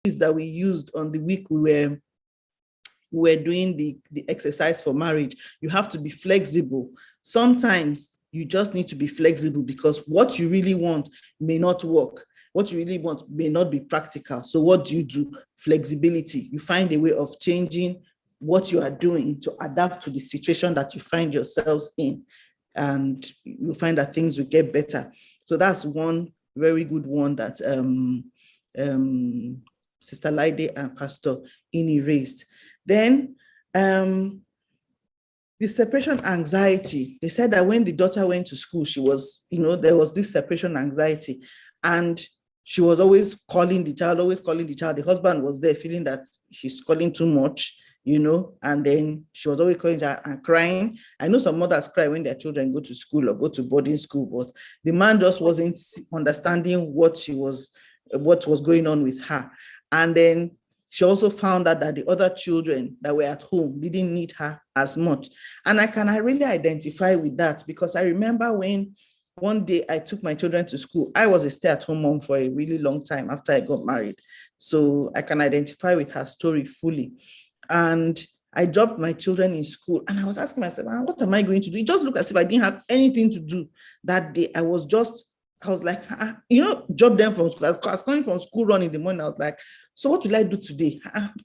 that we used on the week we were doing the exercise for marriage. You have to be flexible. Sometimes you just need to be flexible because what you really want may not work. What you really want may not be practical. So what do? Flexibility. You find a way of changing what you are doing to adapt to the situation that you find yourselves in. And you'll find that things will get better. So that's one very good one that Sister Laide and Pastor Ini raised. Then the separation anxiety. They said that when the daughter went to school, she was, there was this separation anxiety, and she was always calling the child. The husband was there feeling that she's calling too much, and then she was always calling her and crying. I know some mothers cry when their children go to school or go to boarding school, but the man just wasn't understanding what was going on with her. And then she also found out that the other children that were at home didn't need her as much. And I really identify with that, because I remember when one day I took my children to school. I was a stay-at-home mom for a really long time after I got married. So I can identify with her story fully. And I dropped my children in school, and I was asking myself, what am I going to do? It just looked as if I didn't have anything to do that day. I was like, drop them from school. I was coming from school run in the morning. I was like, so what will I do today?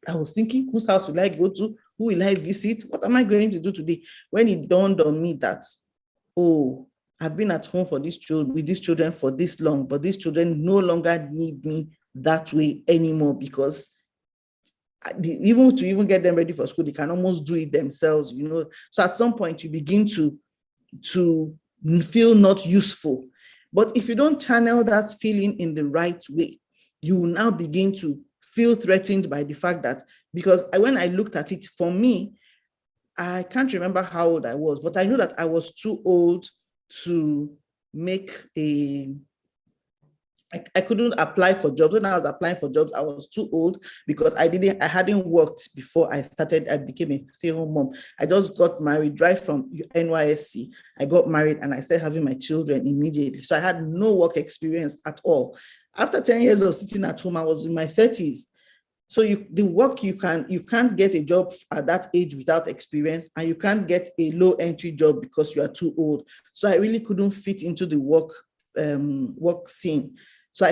I was thinking, whose house will I go to? Who will I visit? What am I going to do today? When it dawned on me that, I've been at home with these children for this long, but these children no longer need me that way anymore, because even to get them ready for school, they can almost do it themselves, So at some point you begin to feel not useful. But if you don't channel that feeling in the right way, you will now begin to feel threatened by the fact that, because when I looked at it, for me, I can't remember how old I was, but I know that I was too old to make I couldn't apply for jobs. When I was applying for jobs, I was too old because I hadn't worked before I became a stay-at-home mom. I just got married right from NYSC. I got married and I started having my children immediately. So I had no work experience at all. After 10 years of sitting at home, I was in my 30s. So the work you can't get a job at that age without experience, and you can't get a low entry job because you are too old. So I really couldn't fit into the work scene. So I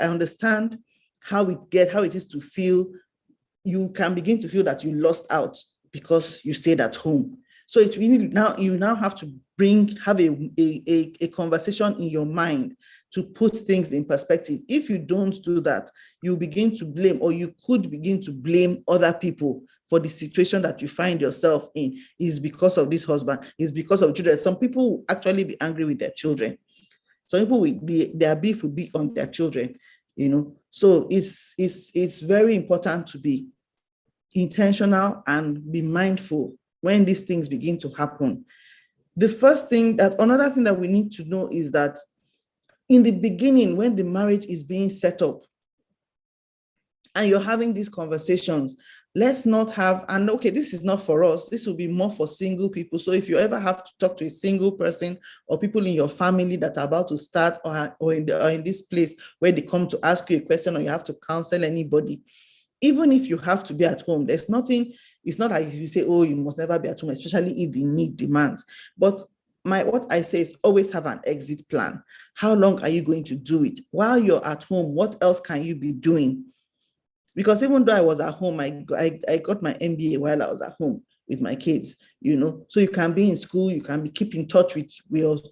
understand how it is to feel. You can begin to feel that you lost out because you stayed at home. So it's really you now have to have a conversation in your mind to put things in perspective. If you don't do that, you begin to blame, or you could begin to blame other people for the situation that you find yourself in. Is because of this husband, is because of children. Some people will actually be angry with their children. Some people their beef will be on their children, So it's very important to be intentional and be mindful when these things begin to happen. Another thing that we need to know is that in the beginning, when the marriage is being set up and you're having these conversations, let's not have, and okay, this is not for us, this will be more for single people. So if you ever have to talk to a single person or people in your family that are about to start or in this place where they come to ask you a question, or you have to counsel anybody, even if you have to be at home, it's not as you say, you must never be at home, especially if the need demands. But what I say is always have an exit plan. How long are you going to do it? While you're at home, what else can you be doing? Because even though I was at home, I got my MBA while I was at home with my kids, So you can be in school, you can keep in touch with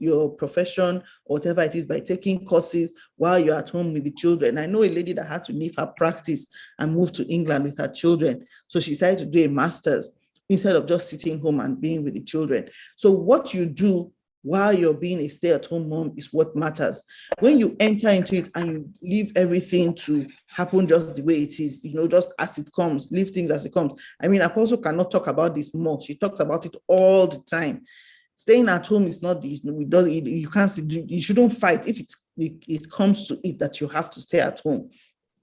your profession or whatever it is by taking courses while you're at home with the children. I know a lady that had to leave her practice and move to England with her children. So she decided to do a master's instead of just sitting home and being with the children. So what you do while you're being a stay-at-home mom is what matters. When you enter into it and you leave everything to happen just the way it is, just as it comes, leave things as it comes. I mean, Apostle cannot talk about this more. She talks about it all the time. Staying at home is not this. You shouldn't fight if it comes to it that you have to stay at home.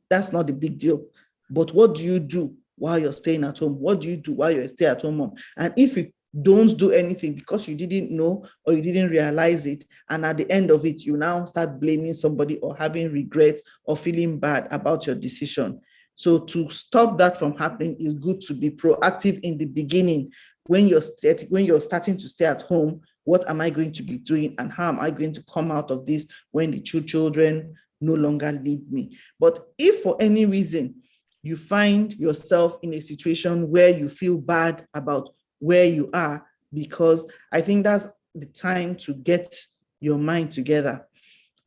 That's not the big deal. But what do you do while you're staying at home? What do you do while you're a stay-at-home mom? And if don't do anything because you didn't know or you didn't realize it. And at the end of it, you now start blaming somebody or having regrets or feeling bad about your decision. So to stop that from happening, it's good to be proactive in the beginning. When you're starting to stay at home, what am I going to be doing and how am I going to come out of this when the two children no longer need me? But if for any reason you find yourself in a situation where you feel bad about where you are, because I think that's the time to get your mind together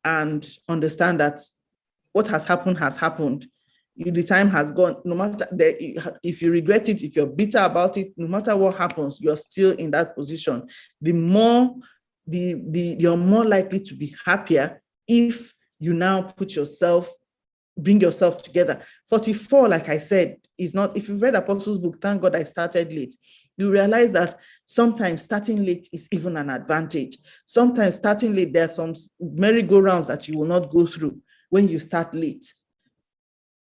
and understand that what has happened. The time has gone. No matter if you regret it, if you're bitter about it, no matter what happens, you're still in that position. You're more likely to be happier if you now bring yourself together. 44, like I said, is not, if you've read Apostles' book, thank God I started late. You realize that sometimes starting late is even an advantage. Sometimes starting late, there are some merry-go-rounds that you will not go through when you start late.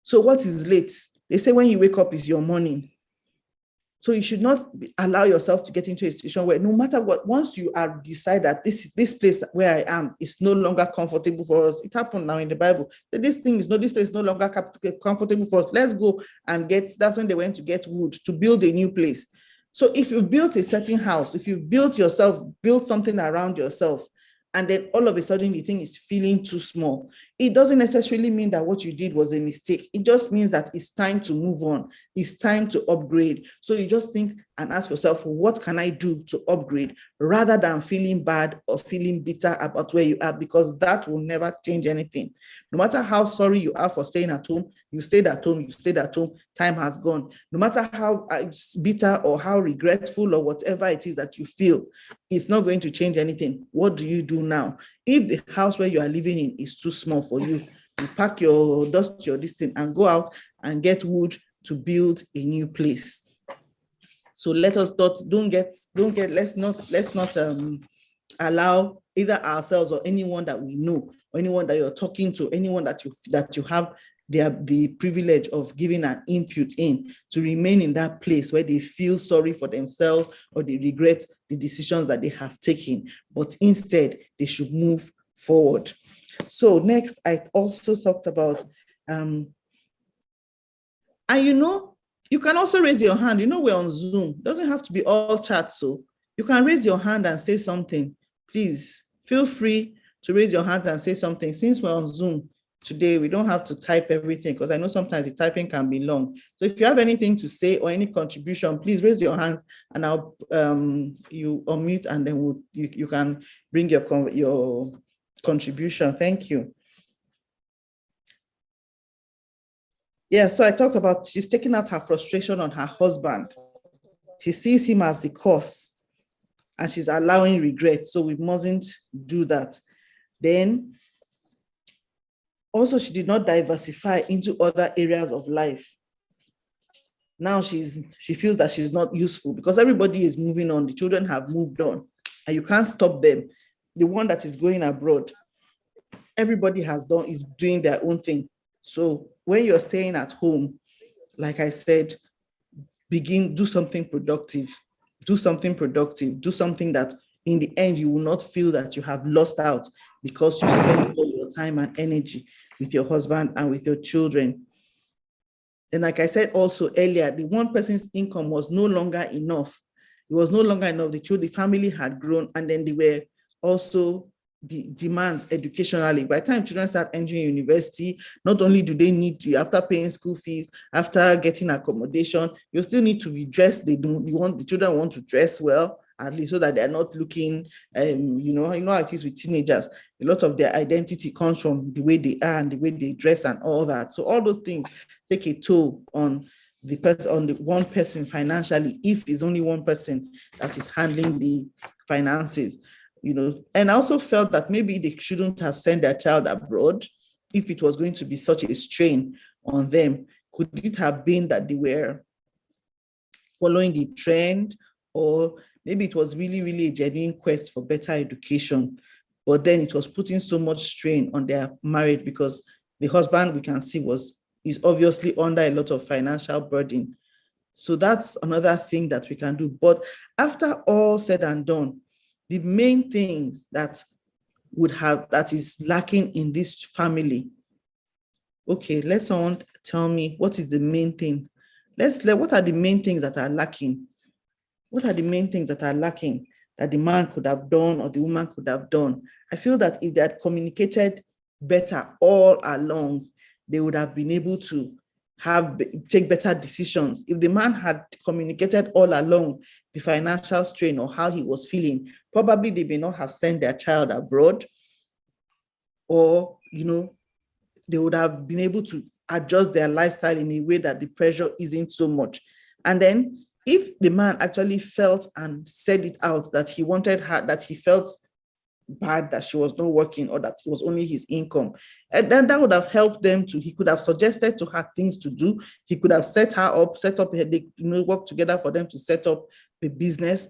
So what is late? They say when you wake up is your morning. So you should not allow yourself to get into a situation where no matter what, once you are decide that this place where I am is no longer comfortable for us. It happened now in the Bible. That this place is no longer comfortable for us. Let's go and that's when they went to get wood to build a new place. So if you built a certain house, if you built something around yourself, and then all of a sudden the thing is feeling too small, it doesn't necessarily mean that what you did was a mistake. It just means that it's time to move on. It's time to upgrade. So you just think and ask yourself, what can I do to upgrade, rather than feeling bad or feeling bitter about where you are, because that will never change anything. No matter how sorry you are for staying at home, you stayed at home, time has gone. No matter how bitter or how regretful or whatever it is that you feel, it's not going to change anything. What do you do now? If the house where you are living in is too small for you, you pack your dust, your distance, and go out and get wood to build a new place. So let's not allow either ourselves or anyone that we know, or anyone that you're talking to, anyone that you have the privilege of giving an input in, to remain in that place where they feel sorry for themselves or they regret the decisions that they have taken, but instead they should move forward. So next, I also talked about, and you can also raise your hand. We're on Zoom. It doesn't have to be all chat, so you can raise your hand and say something. Please feel free to raise your hand and say something. Since we're on Zoom today, we don't have to type everything, because I know sometimes the typing can be long. So if you have anything to say or any contribution, please raise your hand and I'll you unmute, and then you can bring your contribution. Thank you. Yeah, so I talked about she's taking out her frustration on her husband. She sees him as the cause and she's allowing regret. So we mustn't do that. Then also, she did not diversify into other areas of life. Now she feels that she's not useful because everybody is moving on. The children have moved on and you can't stop them. The one that is going abroad, everybody is doing their own thing. So when you're staying at home, like I said, do something productive. Do something that in the end, you will not feel that you have lost out because you spend all your time and energy with your husband and with your children. And like I said also earlier, the one person's income was no longer enough. It was no longer enough. The family had grown, and then they were also the demands educationally. By the time children start entering university, not only do they need to, after paying school fees, after getting accommodation, you still need to be dressed. The children want to dress well, at least, so that they're not looking, you know how it is with teenagers. A lot of their identity comes from the way they are and the way they dress and all that. So all those things take a toll on the one person financially, if it's only one person that is handling the finances. And I also felt that maybe they shouldn't have sent their child abroad if it was going to be such a strain on them. Could it have been that they were following the trend, or maybe it was really, really a genuine quest for better education, but then it was putting so much strain on their marriage because the husband, we can see, is obviously under a lot of financial burden. So that's another thing that we can do. But after all said and done, the main things that is lacking in this family. Okay, let someone tell me what is the main thing. What are the main things that are lacking? What are the main things that are lacking that the man could have done or the woman could have done? I feel that if they had communicated better all along, they would have been able to take better decisions. If the man had communicated all along the financial strain or how he was feeling, probably they may not have sent their child abroad, or they would have been able to adjust their lifestyle in a way that the pressure isn't so much. And then if the man actually felt and said it out that he wanted her, that he felt bad that she was not working or that it was only his income, and then that would have helped them he could have suggested to her things to do. He could have set up they work together for them to set up the business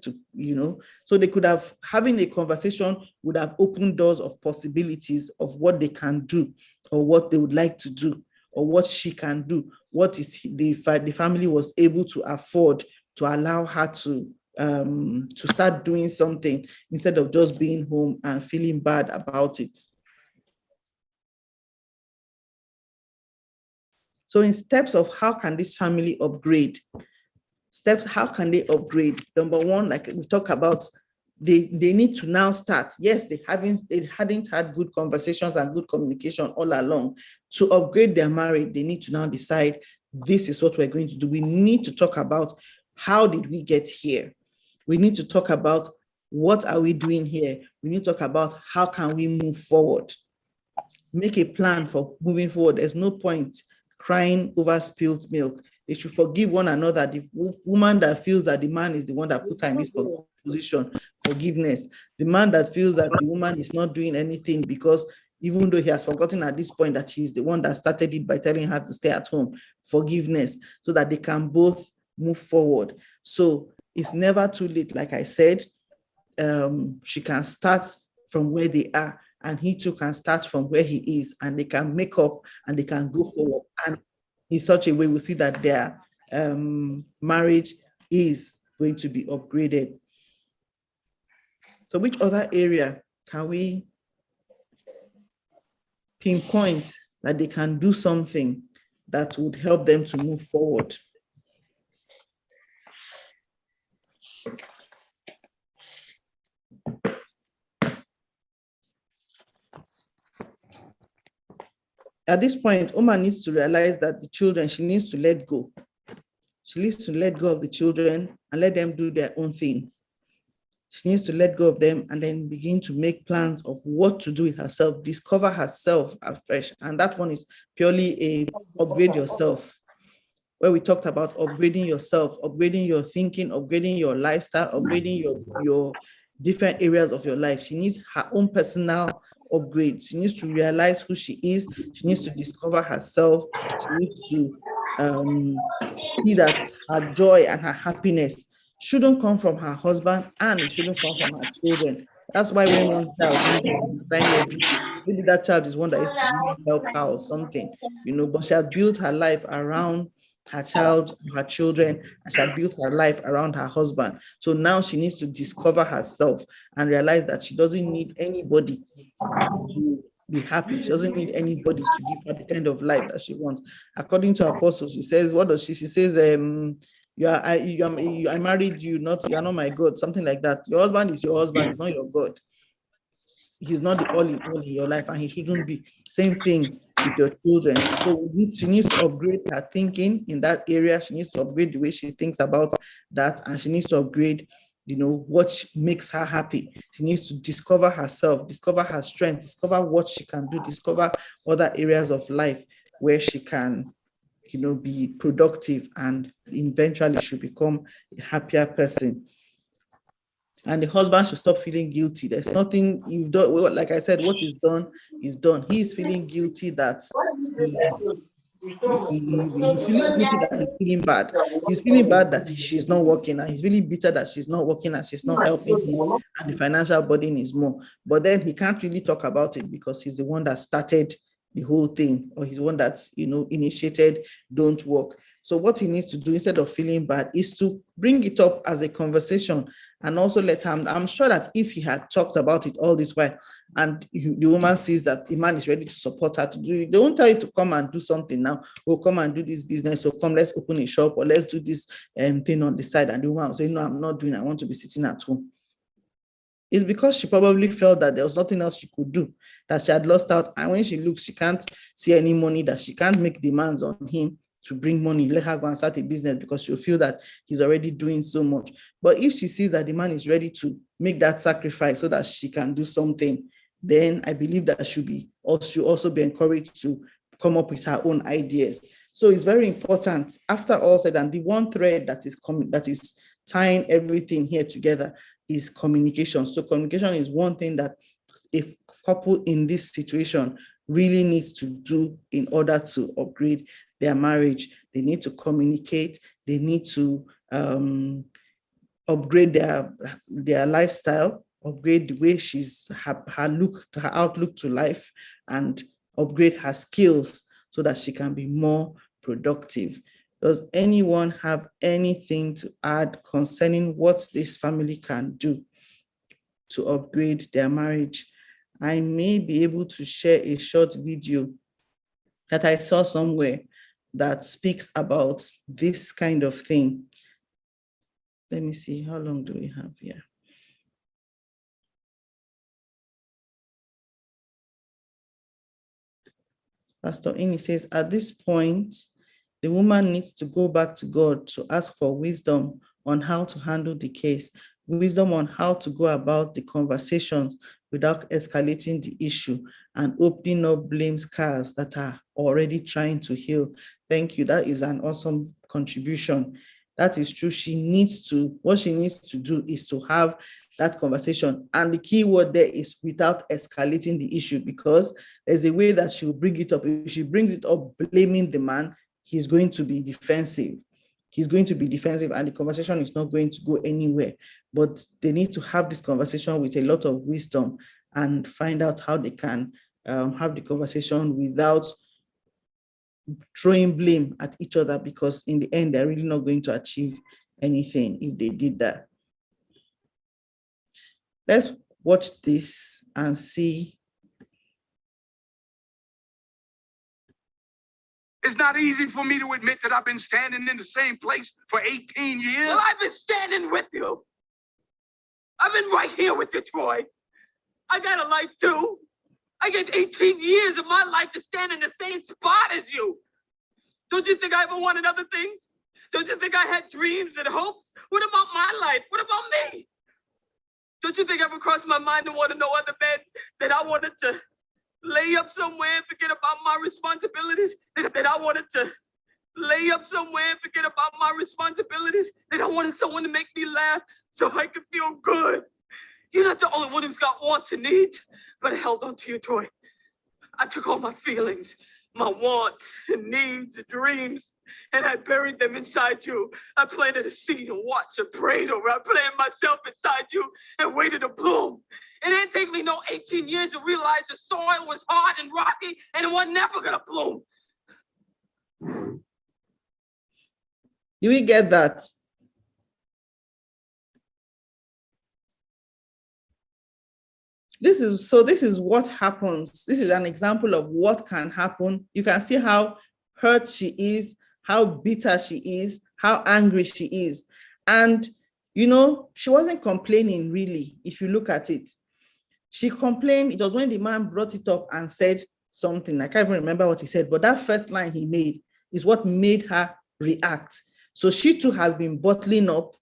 so they could have, having a conversation would have opened doors of possibilities of what they can do or what they would like to do or what she can do, what is the family was able to afford to allow her to start doing something instead of just being home and feeling bad about it. So in steps of how can this family upgrade? How can they upgrade? Number one, like we talk about, they need to now start. Yes, they hadn't had good conversations and good communication all along. To upgrade their marriage, they need to now decide, this is what we're going to do. We need to talk about, how did we get here? We need to talk about, what are we doing here? We need to talk about, how can we move forward? Make a plan for moving forward. There's no point crying over spilled milk. They should forgive one another. The woman that feels that the man is the one that put her in this position, forgiveness. The man that feels that the woman is not doing anything because even though he has forgotten at this point that he's the one that started it by telling her to stay at home, forgiveness, so that they can both move forward. So it's never too late. Like I said, she can start from where they are, and he too can start from where he is, and they can make up and they can go forward. And in such a way, we'll see that their marriage is going to be upgraded. So which other area can we pinpoint that they can do something that would help them to move forward? At this point, Oma needs to realize that the children, she needs to let go. She needs to let go of the children and let them do their own thing. She needs to let go of them and then begin to make plans of what to do with herself, discover herself afresh. And that one is purely a upgrade yourself, where we talked about upgrading yourself, upgrading your thinking, upgrading your lifestyle, upgrading your different areas of your life. She needs her own personal upgrade. She needs to realize who she is. She needs to discover herself. She needs to see that her joy and her happiness shouldn't come from her husband, and it shouldn't come from her children. That's why when one child maybe that child is one that is to really help her or something, but she had built her life around her child, her children, and she had built her life around her husband. So now she needs to discover herself and realize that she doesn't need anybody to be happy. She doesn't need anybody to give her the kind of life that she wants. According to Apostle, she says, what does she says, I married you, you are not my God, something like that. Your husband is your husband, he's not your God. He's not the all in all in your life, and he shouldn't be. Same thing with your children. So she needs to upgrade her thinking in that area. She needs to upgrade the way she thinks about that, and she needs to upgrade, what makes her happy. She needs to discover herself, discover her strength, discover what she can do, discover other areas of life where she can, be productive, and eventually she'll become a happier person. And the husband should stop feeling guilty. There's nothing you've done. Well, like I said, what is done is done. He's feeling guilty that he's feeling guilty that he's feeling bad. He's feeling bad that she's not working, and he's really bitter that she's not working and she's not helping him, and the financial burden is more. But then he can't really talk about it because he's the one that started the whole thing, or he's the one that's initiated don't work. So what he needs to do instead of feeling bad is to bring it up as a conversation and also let him. I'm sure that if he had talked about it all this while and the woman sees that the man is ready to support her to do it, they won't tell you to come and do something now, or come and do this business, or come, let's open a shop, or let's do this thing on the side. And the woman will say, no, I'm not doing it. I want to be sitting at home. It's because she probably felt that there was nothing else she could do, that she had lost out. And when she looks, she can't see any money, that she can't make demands on him to bring money, let her go and start a business, because she'll feel that he's already doing so much. But if she sees that the man is ready to make that sacrifice so that she can do something, then I believe that she'll also be encouraged to come up with her own ideas. So it's very important, after all said, and the one thread that is tying everything here together is communication. So communication is one thing that a couple in this situation really needs to do in order to upgrade their marriage. They need to communicate. They need to upgrade their lifestyle, upgrade the way her outlook to life, and upgrade her skills so that she can be more productive. Does anyone have anything to add concerning what this family can do to upgrade their marriage? I may be able to share a short video that I saw somewhere that speaks about this kind of thing. Let me see, how long do we have here? Pastor Ini says, at this point, the woman needs to go back to God to ask for wisdom on how to handle the case, wisdom on how to go about the conversations without escalating the issue and opening up blame scars that are already trying to heal. Thank you. That is an awesome contribution. That is true. What she needs to do is to have that conversation. And the key word there is without escalating the issue, because there's a way that she will bring it up. If she brings it up blaming the man, he's going to be defensive. He's going to be defensive, and the conversation is not going to go anywhere. But they need to have this conversation with a lot of wisdom and find out how they can have the conversation without throwing blame at each other, because in the end, they're really not going to achieve anything if they did that. Let's watch this and see. It's not easy for me to admit that I've been standing in the same place for 18 years. Well, I've been standing with you. I've been right here with you, Troy. I got a life too. I get 18 years of my life to stand in the same spot as you. Don't you think I ever wanted other things? Don't you think I had dreams and hopes? What about my life? What about me? Don't you think it ever crossed my mind to want to know other men, that I wanted to lay up somewhere and forget about my responsibilities? That I wanted to lay up somewhere and forget about my responsibilities? That I wanted someone to make me laugh so I could feel good? You're not the only one who's got wants and needs, but I held on to you, Troy. I took all my feelings, my wants and needs and dreams, and I buried them inside you. I planted a seed and watched and prayed over. I planted myself inside you and waited to bloom. It didn't take me no 18 years to realize the soil was hard and rocky and it was never gonna bloom. Do we get that? This is what happens. This is an example of what can happen. You can see how hurt she is, how bitter she is, how angry she is. And, she wasn't complaining really, if you look at it. She complained. It was when the man brought it up and said something. I can't even remember what he said, but that first line he made is what made her react. So she too has been bottling up.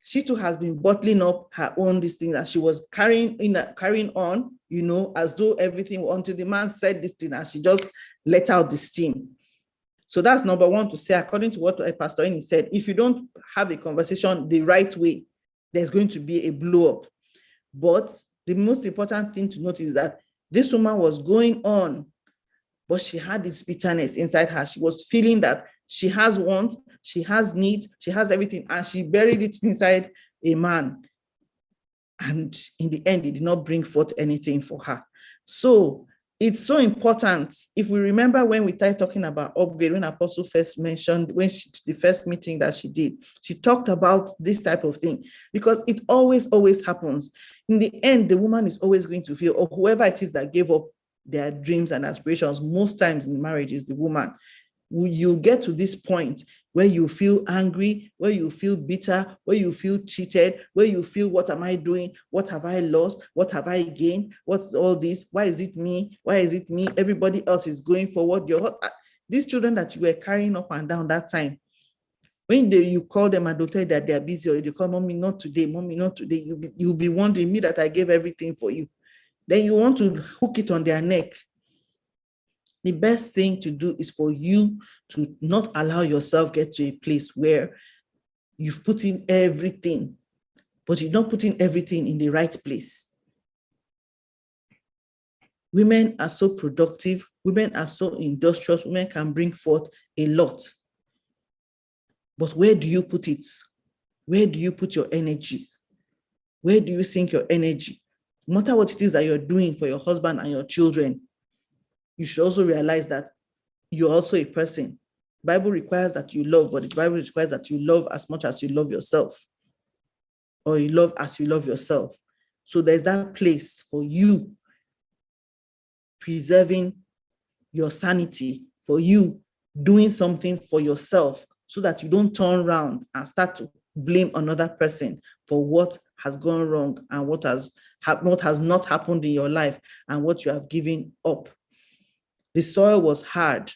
She too has been bottling up her own this thing that she was carrying on, as though everything, until the man said this thing and she just let out the steam. So that's number one to say, according to what Pastor Ini said, if you don't have a conversation the right way, there's going to be a blow up. But the most important thing to note is that this woman was going on, but she had this bitterness inside her. She was feeling that she has wants, she has needs, she has everything, and she buried it inside a man. And in the end, it did not bring forth anything for her. So it's so important. If we remember when we started talking about upgrade, when Apostle first mentioned, the first meeting that she did, she talked about this type of thing, because it always happens. In the end, the woman is always going to feel, or whoever it is that gave up their dreams and aspirations, most times in marriage is the woman. You get to this point where you feel angry, where you feel bitter, where you feel cheated, where you feel, what am I doing? What have I lost? What have I gained? What's all this? Why is it me? Why is it me? Everybody else is going forward. These children that you were carrying up and down that time, when you call them and they'll tell you that they're busy, or you call, mommy, not today, mommy, not today, you'll be wondering, me that I gave everything for you. Then you want to hook it on their neck. The best thing to do is for you to not allow yourself get to a place where you've put in everything, but you're not putting everything in the right place. Women are so productive. Women are so industrious. Women can bring forth a lot. But where do you put it? Where do you put your energy? Where do you sink your energy? No matter what it is that you're doing for your husband and your children, you should also realize that you're also a person. The Bible requires that you love, but the Bible requires that you love as much as you love yourself, or you love as you love yourself. So there's that place for you preserving your sanity, for you doing something for yourself, so that you don't turn around and start to blame another person for what has gone wrong and what has not happened in your life and what you have given up. The soil was hard.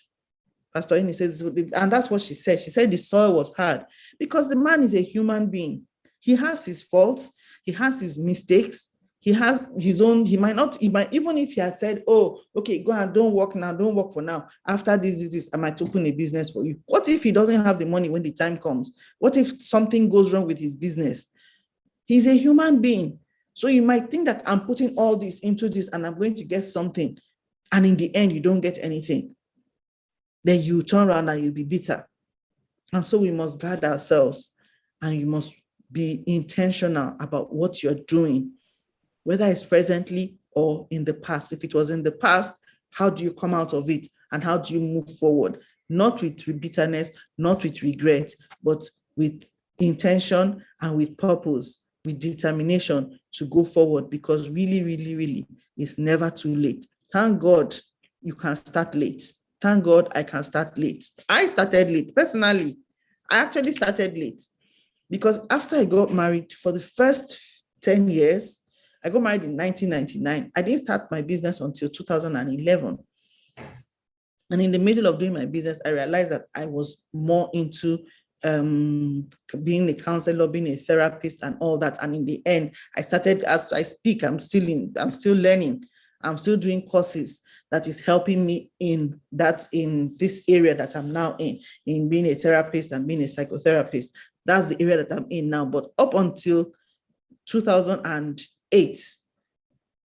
Pastor Ini says, and that's what she said. She said the soil was hard because the man is a human being. He has his faults. He has his mistakes. He has his own, he might, even if he had said, oh, okay, go and don't work now, don't work for now. After this, I might open a business for you. What if he doesn't have the money when the time comes? What if something goes wrong with his business? He's a human being. So you might think that I'm putting all this into this and I'm going to get something. And in the end, you don't get anything. Then you turn around and you'll be bitter. And so we must guard ourselves, and you must be intentional about what you're doing, whether it's presently or in the past. If it was in the past, how do you come out of it? And how do you move forward? Not with bitterness, not with regret, but with intention and with purpose, with determination to go forward, because really, it's never too late. Thank God you can start late. Thank God I can start late. I started late. Personally, I actually started late because after I got married, for the first 10 years, I got married in 1999. I didn't start my business until 2011. And in the middle of doing my business, I realized that I was more into being a counselor, being a therapist and all that. And in the end, I started, as I speak, I'm still learning. I'm still doing courses that is helping me in this area that I'm now in being a therapist and being a psychotherapist. That's the area that I'm in now. But up until 2008,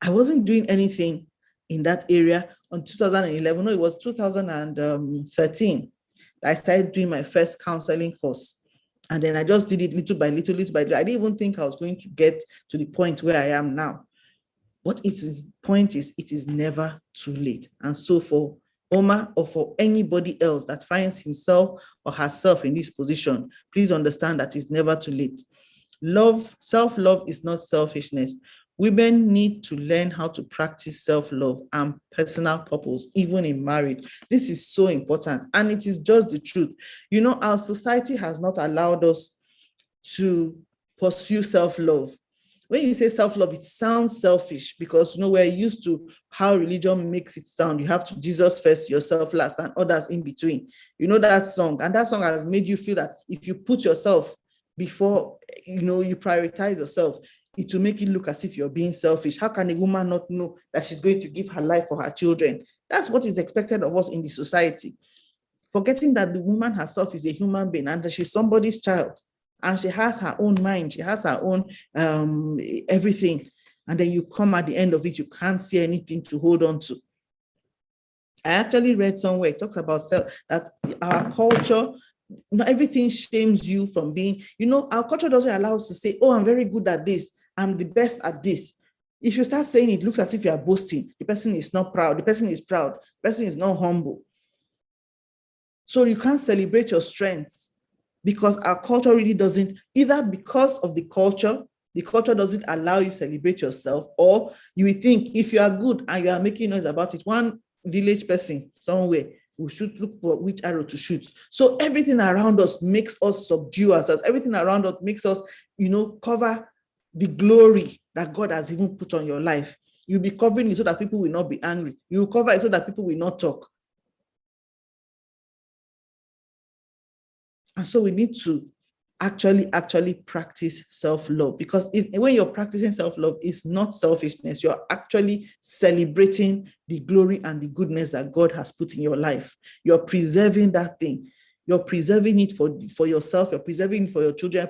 I wasn't doing anything in that area. On 2011, no, it was 2013, I started doing my first counseling course. And then I just did it little by little. I didn't even think I was going to get to the point where I am now. But the point is, it is never too late. And so for Oma, or for anybody else that finds himself or herself in this position, please understand that it's never too late. Self-love is not selfishness. Women need to learn how to practice self-love and personal purpose, even in marriage. This is so important, and it is just the truth. You know, our society has not allowed us to pursue self-love. When you say self-love, it sounds selfish because, you know, we're used to how religion makes it sound. You have to Jesus first, yourself last, and others in between. You know that song, and that song has made you feel that if you put yourself before, you know, you prioritize yourself, it will make it look as if you're being selfish. How can a woman not know that she's going to give her life for her children? That's what is expected of us in the society. Forgetting that the woman herself is a human being and that she's somebody's child. And she has her own mind, she has her own everything. And then you come at the end of it, you can't see anything to hold on to. I actually read somewhere, it talks about that our culture, not everything shames you from being, you know, our culture doesn't allow us to say, oh, I'm very good at this, I'm the best at this. If you start saying it looks as if you are boasting, the person is not proud, the person is proud, the person is not humble. So you can't celebrate your strengths because our culture really doesn't, either because of the culture doesn't allow you to celebrate yourself, or you will think if you are good and you are making noise about it, one village person somewhere will shoot, look for which arrow to shoot. So everything around us makes us subdue ourselves. Everything around us makes us, cover the glory that God has even put on your life. You'll be covering it so that people will not be angry. You'll cover it so that people will not talk. And so we need to actually practice self-love, because when you're practicing self-love, it's not selfishness. You're actually celebrating the glory and the goodness that God has put in your life. You're preserving that thing. You're preserving it for yourself. You're preserving it for your children,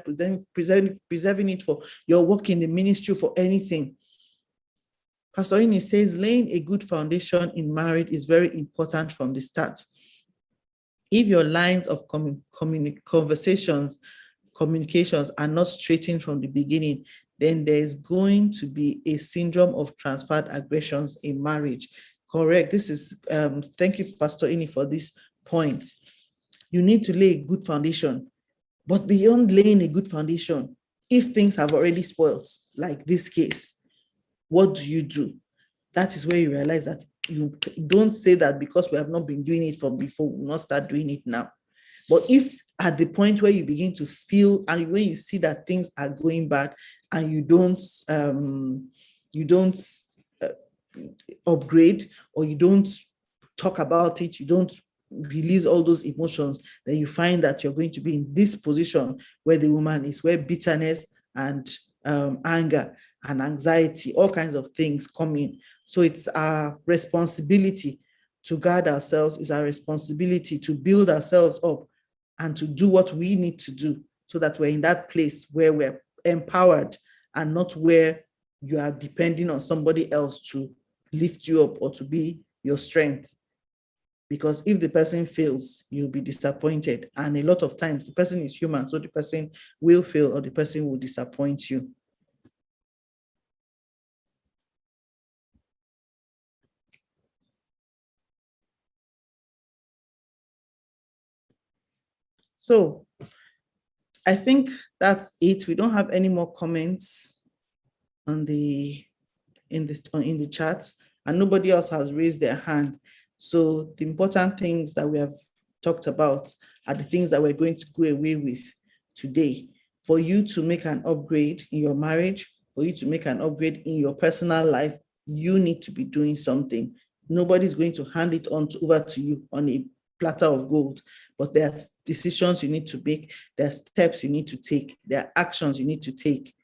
preserving it for your work in the ministry, for anything. Pastor Ini says, laying a good foundation in marriage is very important from the start. If your lines of communications are not straightened from the beginning, then there's going to be a syndrome of transferred aggressions in marriage. Correct. This is, thank you, Pastor Ini, for this point. You need to lay a good foundation, but beyond laying a good foundation, if things have already spoiled, like this case, what do? That is where you realize that you don't say that because we have not been doing it from before, we'll not start doing it now. But if at the point where you begin to feel, and when you see that things are going bad and you don't upgrade, or you don't talk about it, you don't release all those emotions, then you find that you're going to be in this position where the woman is, where bitterness and anger and anxiety, all kinds of things come in. So it's our responsibility to guard ourselves. It's our responsibility to build ourselves up and to do what we need to do, so that we're in that place where we're empowered, and not where you are depending on somebody else to lift you up or to be your strength. Because if the person fails, you'll be disappointed. And a lot of times the person is human, so the person will fail or the person will disappoint you. So I think that's it. We don't have any more comments in the chat, and nobody else has raised their hand. So the important things that we have talked about are the things that we're going to go away with today. For you to make an upgrade in your marriage, for you to make an upgrade in your personal life, you need to be doing something. Nobody's going to hand it over to you on a platter of gold, but there are decisions you need to make, there are steps you need to take, there are actions you need to take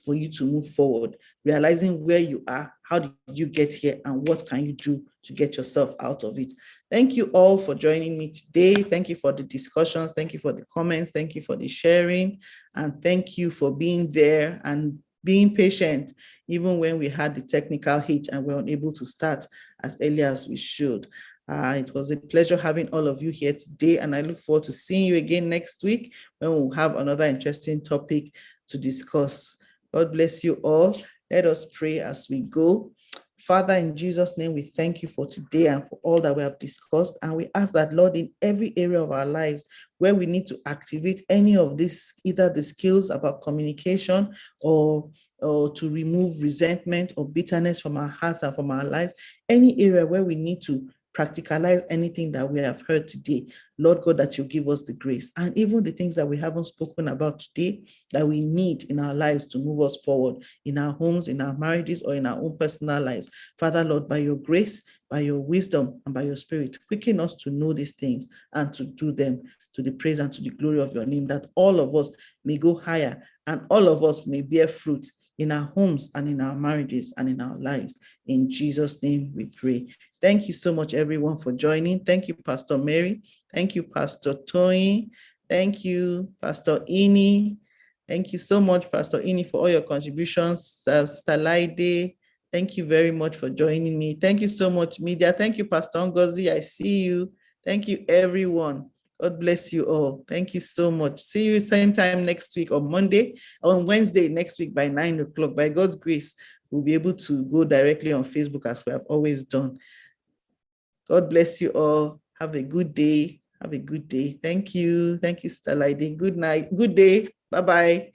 for you to move forward, realizing where you are, how did you get here, and what can you do to get yourself out of it. Thank you all for joining me today. Thank you for the discussions. Thank you for the comments. Thank you for the sharing. And thank you for being there and being patient, even when we had the technical hitch and we were unable to start as early as we should. It was a pleasure having all of you here today, and I look forward to seeing you again next week when we'll have another interesting topic to discuss. God bless you all. Let us pray as we go. Father, in Jesus' name, we thank you for today and for all that we have discussed. And we ask that, Lord, in every area of our lives where we need to activate any of this, either the skills about communication or to remove resentment or bitterness from our hearts and from our lives, any area where we need to practicalize anything that we have heard today, Lord God, that you give us the grace, and even the things that we haven't spoken about today that we need in our lives to move us forward, in our homes, in our marriages, or in our own personal lives. Father, Lord, by your grace, by your wisdom, and by your spirit, quicken us to know these things and to do them to the praise and to the glory of your name, that all of us may go higher and all of us may bear fruit in our homes and in our marriages and in our lives. In Jesus' name we pray. Thank you so much, everyone, for joining. Thank you, Pastor Mary. Thank you, Pastor Tony. Thank you, Pastor Ini. Thank you so much, Pastor Ini, for all your contributions. Stalaide, thank you very much for joining me. Thank you so much, media. Thank you, Pastor Ngozi. I see you. Thank you, everyone. God bless you all. Thank you so much. See you same time next week on Monday, on Wednesday next week by 9 o'clock. By God's grace, we'll be able to go directly on Facebook as we have always done. God bless you all. Have a good day. Have a good day. Thank you. Thank you, Sister Lydie. Good night. Good day. Bye-bye.